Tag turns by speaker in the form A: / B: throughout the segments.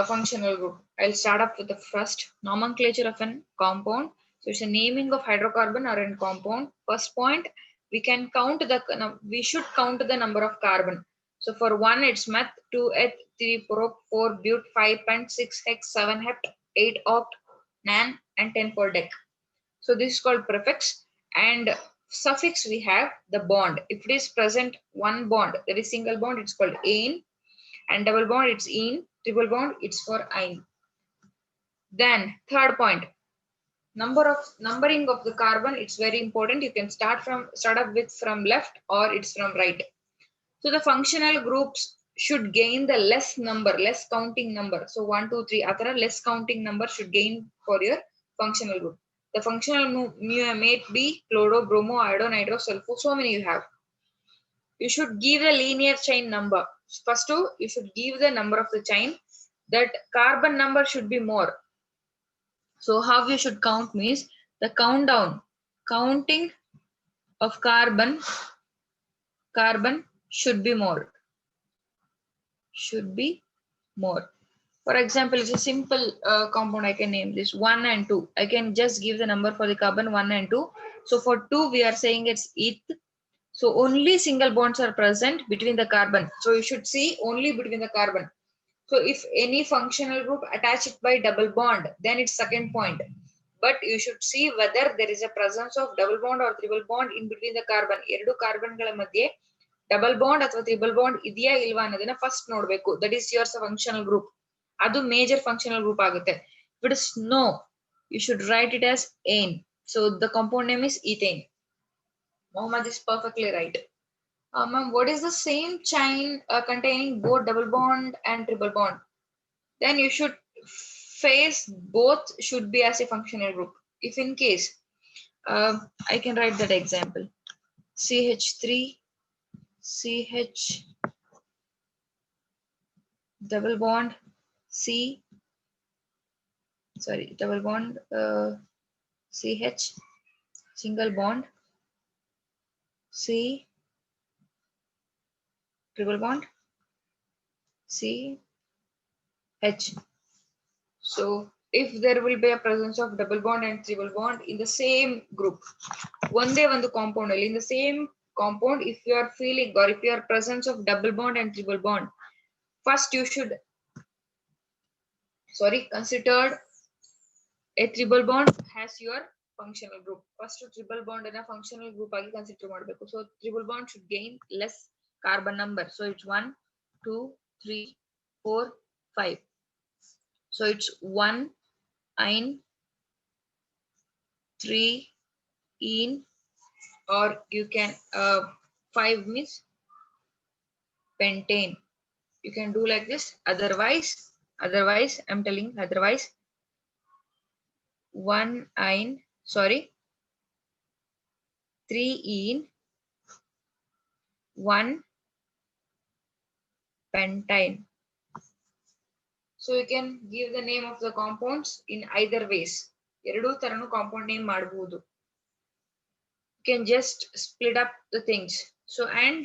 A: functional group. I'll start up with the first nomenclature of an compound. So it's a naming of hydrocarbon or a compound. First point, we can count we should count the number of carbon. So for 1, it's meth, 2, eth, 3, prop, 4, but, 5, pent, 6, hex, 7, hept, 8, oct, nan, and 10 for dec. So this is called prefix. And suffix, we have the bond. If it is present one bond, that is single bond, it's called ane, and double bond, it's ene, triple bond, it's for ine. Then third point, numbering of the carbon, it's very important. You can start up with from left or it's from right. So the functional groups should gain the less counting number. So 1, 2, 3 atara less counting number should gain for your functional group. The functional may be chloro, bromo, iodine, hydro, sulfur. So many you have. You should give the linear chain number. First, you should give the number of the chain. That carbon number should be more. So how you should count means the counting of carbon should be more. For example, it's a simple compound. I can name this 1 and 2. I can just give the number for the carbon 1 and 2. So for 2, we are saying it's eth. So only single bonds are present between the carbon. So you should see only between the carbon. So if any functional group attach it by double bond, then it's second point. But you should see whether there is a presence of double bond or triple bond in between the carbon. ಎರಡು ಕಾರ್ಬನ್ಗಳ ಮಧ್ಯೆ double bond ಅಥವಾ triple bond ಇದೆಯಾ ಇಲ್ವಾ ಅನ್ನೋದನ್ನ first ನೋಡಬೇಕು. That is your functional group. ಅದು major functional group ಆಗುತ್ತೆ. If it is no, you should write it as ane. So the compound name is ethane. Mohammed is perfectly right. Ma'am, what is the same chain containing both double bond and triple bond? Then you should face both should be as a functional group. If in case, I can write that example. CH3, CH, double bond, double bond, CH, single bond, C, triple bond, C, H. So if there will be a presence of double bond and triple bond in the same group, ಒಂದೇ ಒಂದು compound in the same compound, if you are feeling or if you are presence of double bond and triple bond, first you should considered a triple bond has your functional group. First triple bond in a functional group agi consider ಮಾಡಬೇಕು. So triple bond should gain less carbon number. So it's 1, 2, 3, 4, 5. So it's 1 ine, 3 ene, or you can 5 means pentane. You can do like this. Otherwise I'm telling, otherwise 1 ine, 3 ene, 1 pentane. So you can give the name of the compounds in either ways. ಎರಡು ತರನು compound name ಮಾಡಬಹುದು. You can just split up the things. So and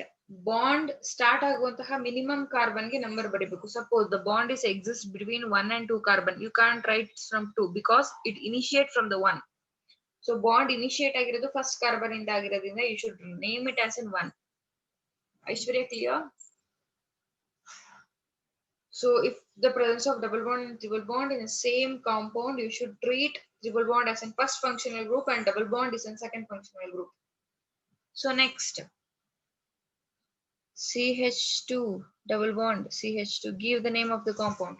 A: bond start ಆಗುವಂತಹ minimum carbon ಗೆ number ಬರಿಬೇಕು. Suppose the bond is exists between 1 and 2 carbon. You can't write from 2 because it initiate from the 1. So bond initiate ಆಗಿರೋದು first carbon ಇಂದ ಆಗಿರೋದ್ರಿಂದ you should name it as in 1. Aishwarya, clear? So if the presence of double bond and triple bond in the same compound, you should treat triple bond as in first functional group and double bond is in second functional group. So next, CH2, double bond, CH2, give the name of the compound.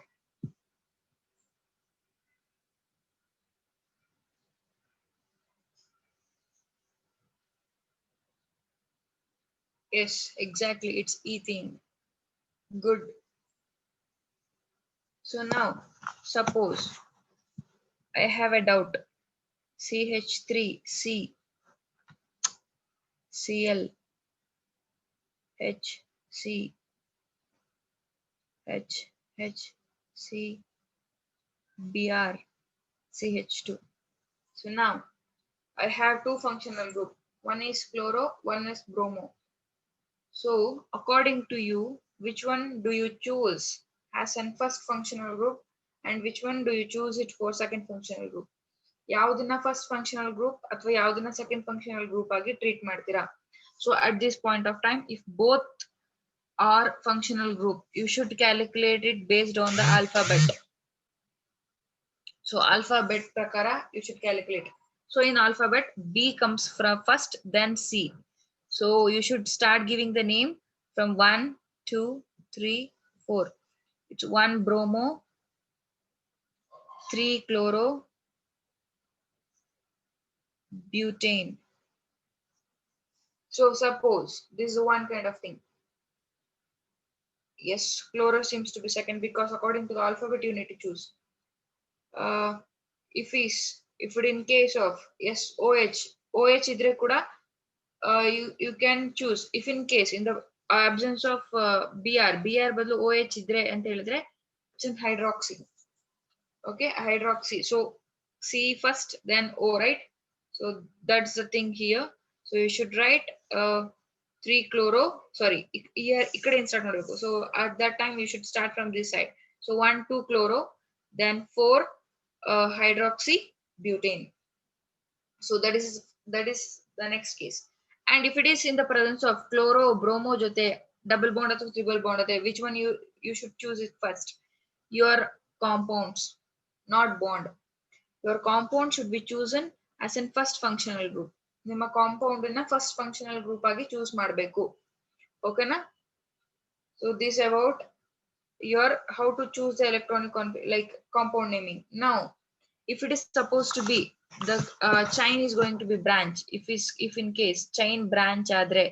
A: Yes, exactly, it's ethene. Good. So now, suppose I have a doubt. CH3, C, Cl, H, C, H, H, C, Br, CH2. So now I have two functional group. One is chloro, one is bromo. So according to you, which one do you choose? as an first functional group, and which one do you choose it for second functional group? ಯಾವುದನ್ನ first functional group ಅಥವಾ ಯಾವುದನ್ನ second functional group ಆಗಿ treat ಮಾಡ್ತೀರಾ? So at this point of time, if both are functional group, you should calculate it based on the alphabet. So alphabet prakara you should calculate. So in alphabet, B comes from first, then C. So you should start giving the name from 1, 2, 3, 4. It's 1 bromo, 3 chloro, butane. So suppose this is one kind of thing. Yes, chloro seems to be second because according to the alphabet you need to choose. If it in case of yes OH idre kuda you can choose. If in case in the absence of BR badlu OH idre anta helidre it's in hydroxy. Okay, hydroxy. So C first, then O, right? So that's the thing here. So you should write 3 chloro. Sorry, here ikkade start madbeku. So at that time you should start from this side. So 1 2 chloro, then 4 hydroxy butane. So that is the next case. And if it is in the presence of chloro bromo jote double bond or triple bond, which one you should choose it first? Your compounds, not bond. Your compound should be chosen as in first functional group. ನಿಮ್ಮ compound na first functional group ಆಗಿ choose ಮಾಡಬೇಕು. Okay na? So this about your how to choose the electronic like compound naming. Now if it is supposed to be the chain is going to be branch, if in case chain branch adre,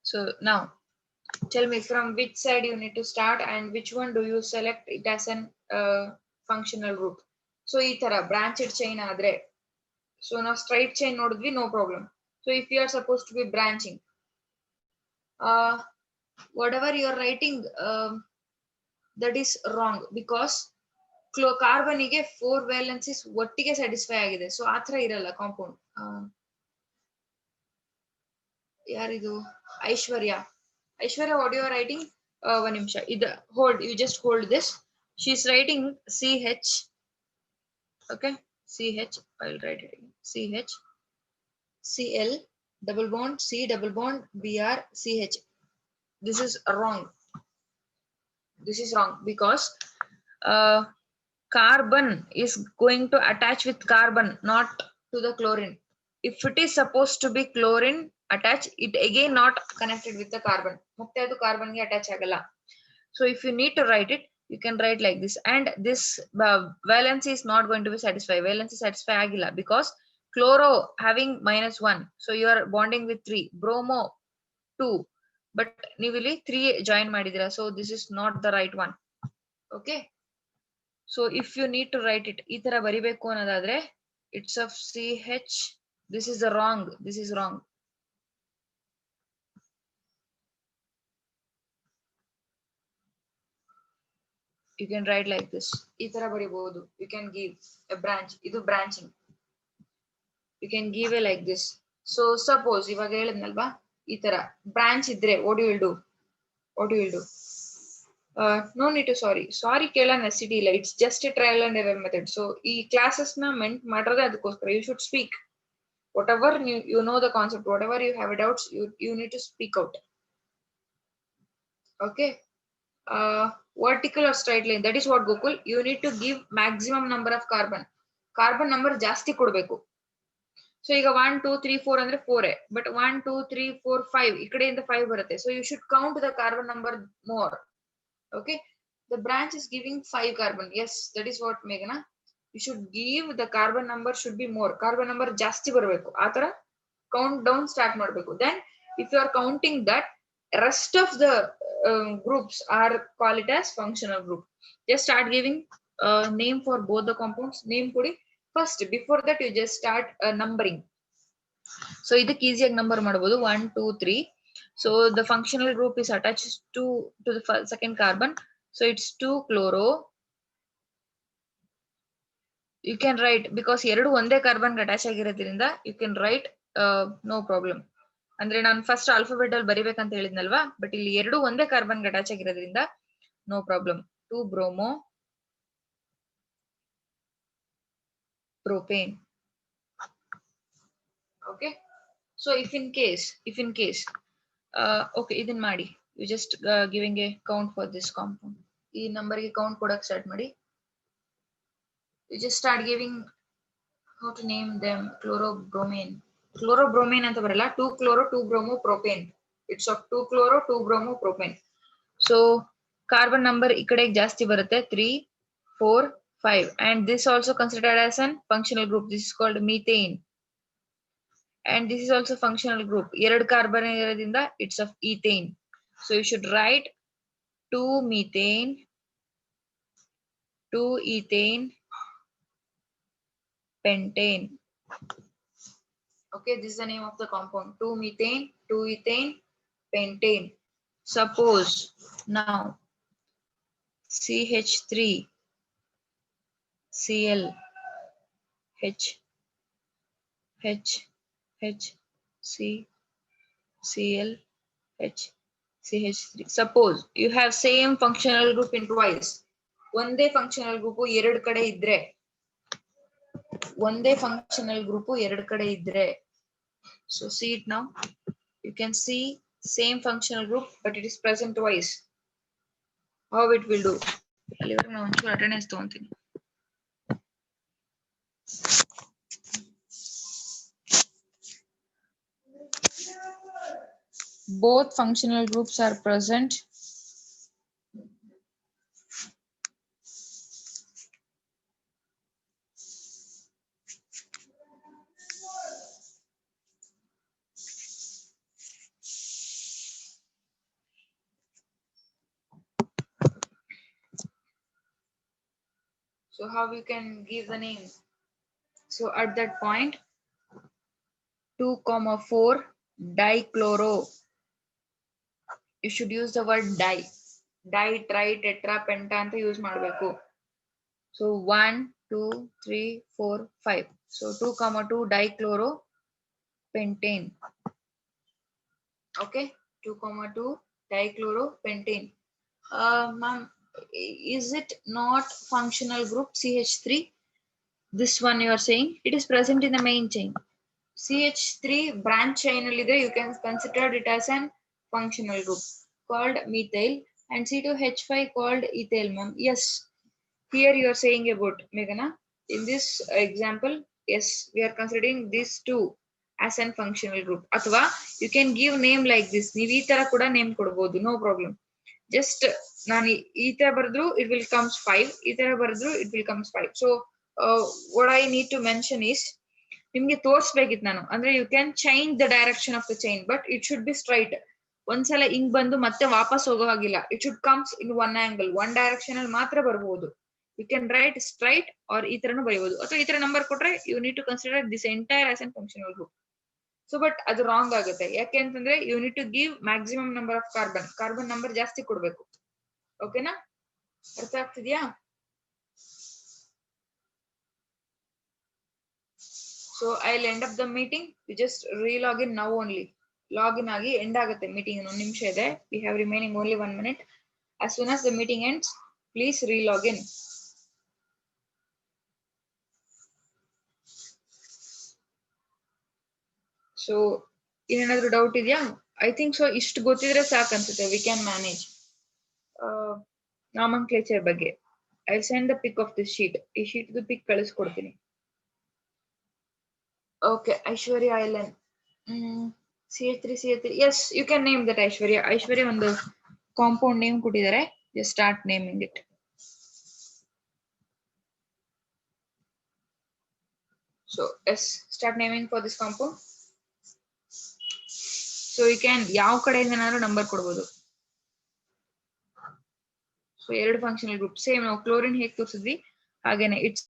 A: so now tell me from which side you need to start and which one do you select it as an functional group. So ee tara branched chain adre, so now straight chain nodidvi, no problem. So if you are supposed to be branching, whatever you are writing, that is wrong because carbon ಗೆ 4 valencies ಒಟ್ಟಿಗೆ satisfy ಆಗಿದೆ. So ಆತರ ಇರಲ್ಲ compound. ಯಾರಿದು ಐಶ್ವರ್ಯ what you are writing? One ನಿಮಿಷ ಇದು hold, you just hold this. She's writing CH. Okay, CH, I'll write it again. CH Cl double bond C double bond Br CH. This is wrong. This is wrong because carbon is going to attach with carbon, not to the chlorine. If it is supposed to be chlorine attached, it again not connected with the carbon. ಮತ್ತೆ ಅದು carbon ಗೆ attach ಆಗಲ್ಲ. So if you need to write it, you can write like this. And this valency is not going to be satisfied. Valency satisfy agilla because chloro having -1. So you are bonding with 3. Bromo 2. But ನೀವು ಇಲ್ಲಿ 3 join ಮಾಡಿದಿರಾ. So this is not the right one. Okay. So if you need to write it ಈ ತರ ಬರಿಬೇಕು ಅನ್ನೋದಾದ್ರೆ it's of CH. This is the wrong. This is wrong. You can write like this. ಈ ತರ ಬರಿಬಹುದು. You can give a branch. ಇದು branching. You can give a like this. So suppose ಇವಾಗ ಹೇಳಿದ್ನಲ್ವಾ ಈ ತರ branch ಇದ್ರೆ what you will do? What you will do? No need to sorry ಕೇಳ necessity ಇಲ್ಲ. It's just a trial and error method. So ಈ classes ನ made ಮಾಡೋದೇ ಅದಕ್ಕೋಸ್ಕರ. You should speak. Whatever you know the concept, whatever you have doubts, you need to speak out. Okay. Vertical or straight line, that is what Gokul, you need to give maximum number of carbon number ಜಾಸ್ತಿ ಕೊಡಬೇಕು. So ಈಗ 1 2 3 4 ಅಂದ್ರೆ 4 but 1 2 3 4 5 ಈ ಕಡೆಯಿಂದ 5 ಬರುತ್ತೆ. So you should count the carbon number more. Okay, the branch is giving 5 carbon. Yes, that is what Meghana, you should give the carbon number should be more. Carbon number ಜಾಸ್ತಿ ಬರಬೇಕು. ಆ ತರ count down start ಮಾಡಬೇಕು. Then if you are counting that, rest of the groups are call it as functional group. Just start giving name for both the compounds. Name kodi first. Before that you just start numbering. So ಇದಕ್ಕೆ ಈಸಿಯಾಗಿ number ಮಾಡಬಹುದು 1 2 3. So the functional group is attached to the second carbon. So it's 2 chloro, You can write because ಎರಡು ಒಂದೇ carbon attach ಆಗಿರೋದ್ರಿಂದ you can write no problem. ಅಂದ್ರೆ ನಾನು first alphabet ಅಲ್ಲಿ ಬರಿಬೇಕಂತ ಹೇಳಿದ್ನಲ್ವಾ, but ಇಲ್ಲಿ ಎರಡು ಒಂದೇ ಕಾರ್ಬನ್ ಅಟ್ಯಾಚ್ ಆಗಿರೋದ್ರಿಂದ no problem. 2 bromo propane. Okay, so if in case okay, ಇದನ್ ಮಾಡಿ, you just giving a count for this compound. ಈ ನಂಬರ್ ಗೆ ಕೌಂಟ್ ಕೊಡಕ್ ಸ್ಟಾರ್ಟ್ ಮಾಡಿ. You just start giving how to name them. Chlorobromine ಅಂತ ಬರಲ್ಲ, 2 chloro 2 bromo propane. It's of 2 chloro 2 bromo propane. So carbon number ಈ ಕಡೆ ಜಾಸ್ತಿ ಬರುತ್ತೆ, 3 4 5, and this also considered as an functional group. This is called methane, and this is also functional group. ಎರಡು carbon ಇರೋದ್ರಿಂದ it's of ethane. So you should write 2 methane 2 ethane pentane. Okay, this is the name of the compound, 2 methane 2 ethane pentane. Suppose now CH3 Cl H H H C Cl H CH3. Suppose you have same functional group in twice. ಒಂದೇ functional group ಎರಡು ಕಡೆ ಇದ್ರೆ, ಒಂದೇ functional group ಎರಡು ಕಡೆ ಇದ್ರೆ, so see it now. You can see same functional group but it is present twice. How it will do? ಅಲ್ಲಿವರೆಗೆ ನಾನು ಒಂಚೂರು attendance ತಗೊಂತೀನಿ. Both functional groups are present. So how you can give the name? So at that point 2,4 dichloro. You should use the word di, tri, tetra, penta ಅಂತ use ಮಾಡಬೇಕು. So 1 2 3 4 5. So 2,2 dichloro pentane. Okay, 2,2 dichloro pentane. Ma'am, is it not functional group CH3? This one you are saying it is present in the main chain. CH3 branch chain allide you can consider it as an functional group called methyl, and C2H5 called ethyl. Ma'am, yes, here you are saying about Meghana. In this example, yes, we are considering these two as an functional group. Athwa you can give name like this. ನೀವು ಈ ತರ ಕೂಡ name ಕೊಡಬಹುದು, no problem. Just ನಾನು ಈ ತರ ಬರೆದ್ರು it will comes 5, ಈ ತರ ಬರೆದ್ರು it will comes 5. So what I need to mention is, ನಿಮ್ಗೆ ತೋರಿಸ್ಬೇಕಿತ್ತು ನಾನು, ಅಂದ್ರೆ you can change the direction of the chain but it should be straight. ಒಂದ್ಸಲ ಹಿಂಗ್ ಬಂದು ಮತ್ತೆ ವಾಪಸ್ ಹೋಗೋ ಹಾಗಿಲ್ಲ. It should comes in one angle, one direction ಅಲ್ಲಿ ಮಾತ್ರ ಬರಬಹುದು. You can write straight or ಈ ತರನು ಬರೀಬಹುದು, ಅಥವಾ ಈ ತರ ನಂಬರ್ ಕೊಟ್ರೆ you need to consider this entire as an functional group. So but ಅದು ರಾಂಗ್ ಆಗುತ್ತೆ. ಯಾಕೆ ಅಂತಂದ್ರೆ you need to give maximum number of carbon number ಜಾಸ್ತಿ ಕೊಡ್ಬೇಕು. ಓಕೆನಾ, ಅರ್ಥ ಆಗ್ತಿದ್ಯಾ? So I'll end up the meeting. You just re-log in now only. Log in agi end ಆಗುತ್ತೆ meeting. ಒಂದು ನಿಮಿಷ ಇದೆ. We have remaining only 1 minute. As soon as the meeting ends, please re-log in. So ಏನಾದರೂ doubt ಇದೆಯಾ? I think so ಇಷ್ಟು ಗೊತ್ತಿದ್ರೆ ಸಾಕು ಅನ್ಸುತ್ತೆ. We can manage. Nomenclature ಬಗ್ಗೆ I'll send the pic of this sheet. ಈ sheet ದು pic ಕಳಿಸ್ಕೊಡ್ತೀನಿ. Okay, Aishwarya Island. CH3. Yes, you can name that Aishwarya. Aishwarya ಒಂದು compound name ಕೊಟ್ಟಿದ್ದಾರೆ. Just start naming it. So yes, start naming for this compound. So you can ಯಾವ ಕಡೆಯಿಂದನಾದ್ರೂ number ಕೊಡಬಹುದು. So ಎರಡು functional group same ನಾವು chlorine ಹೇಗೆ ತೋರಿಸಿದ್ವಿ ಹಾಗೇನೆ. It's